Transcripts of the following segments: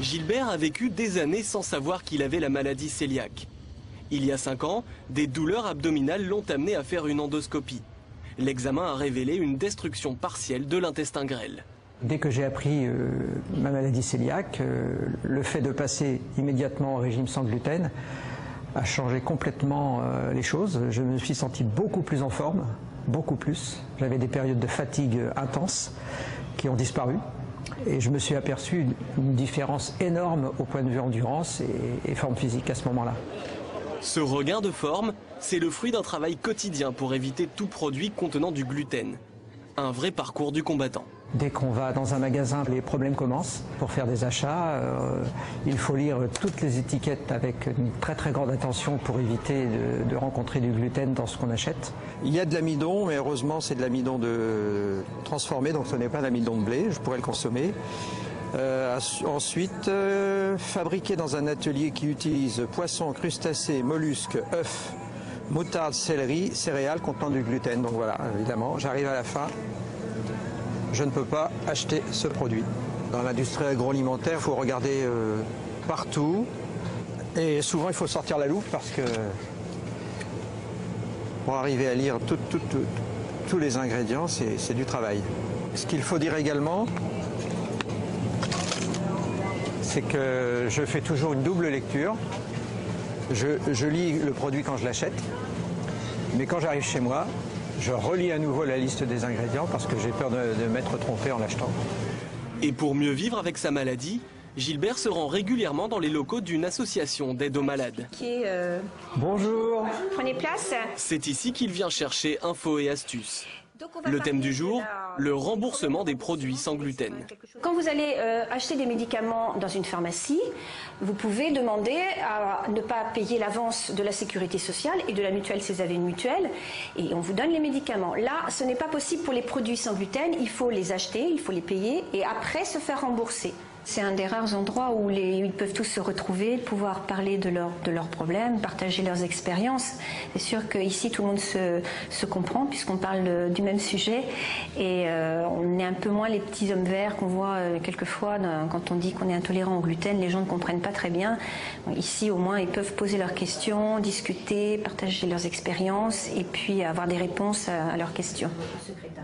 Gilbert a vécu des années sans savoir qu'il avait la maladie cœliaque. Il y a 5 ans, des douleurs abdominales l'ont amené à faire une endoscopie. L'examen a révélé une destruction partielle de l'intestin grêle. Dès que j'ai appris ma maladie cœliaque, le fait de passer immédiatement au régime sans gluten a changé complètement les choses. Je me suis senti beaucoup plus en forme, beaucoup plus. J'avais des périodes de fatigue intenses qui ont disparu. Et je me suis aperçu une différence énorme au point de vue endurance et forme physique à ce moment-là. Ce regain de forme, c'est le fruit d'un travail quotidien pour éviter tout produit contenant du gluten. Un vrai parcours du combattant. Dès qu'on va dans un magasin, les problèmes commencent. Pour faire des achats, il faut lire toutes les étiquettes avec une très grande attention pour éviter de rencontrer du gluten dans ce qu'on achète. Il y a de l'amidon, mais heureusement c'est de l'amidon transformé, donc ce n'est pas l'amidon de blé, je pourrais le consommer. Ensuite, fabriqué dans un atelier qui utilise poissons, crustacés, mollusques, œufs, moutarde, céleri, céréales contenant du gluten. Donc voilà, évidemment, j'arrive à la fin. Je ne peux pas acheter ce produit. Dans l'industrie agroalimentaire, il faut regarder partout. Et souvent, il faut sortir la loupe parce que pour arriver à lire tous les ingrédients, c'est du travail. Ce qu'il faut dire également, c'est que je fais toujours une double lecture. Je lis le produit quand je l'achète, mais quand j'arrive chez moi, je relis à nouveau la liste des ingrédients parce que j'ai peur de m'être trompé en l'achetant. Et pour mieux vivre avec sa maladie, Gilbert se rend régulièrement dans les locaux d'une association d'aide aux malades. Bonjour. Prenez place. C'est ici qu'il vient chercher infos et astuces. Le thème du jour, le remboursement des produits sans gluten. Quand vous allez acheter des médicaments dans une pharmacie, vous pouvez demander à ne pas payer l'avance de la sécurité sociale et de la mutuelle si vous avez une mutuelle, et on vous donne les médicaments. Là, ce n'est pas possible pour les produits sans gluten, il faut les acheter, il faut les payer et après se faire rembourser. C'est un des rares endroits où ils peuvent tous se retrouver, pouvoir parler de leurs problèmes, partager leurs expériences. C'est sûr qu'ici, tout le monde se comprend puisqu'on parle du même sujet et on est un peu moins les petits hommes verts qu'on voit quelquefois quand on dit qu'on est intolérant au gluten. Les gens ne comprennent pas très bien. Ici, au moins, ils peuvent poser leurs questions, discuter, partager leurs expériences et puis avoir des réponses à leurs questions.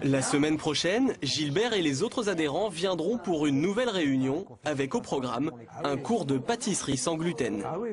La semaine prochaine, Gilbert et les autres adhérents viendront pour une nouvelle réunion avec au programme un cours de pâtisserie sans gluten. Ah oui.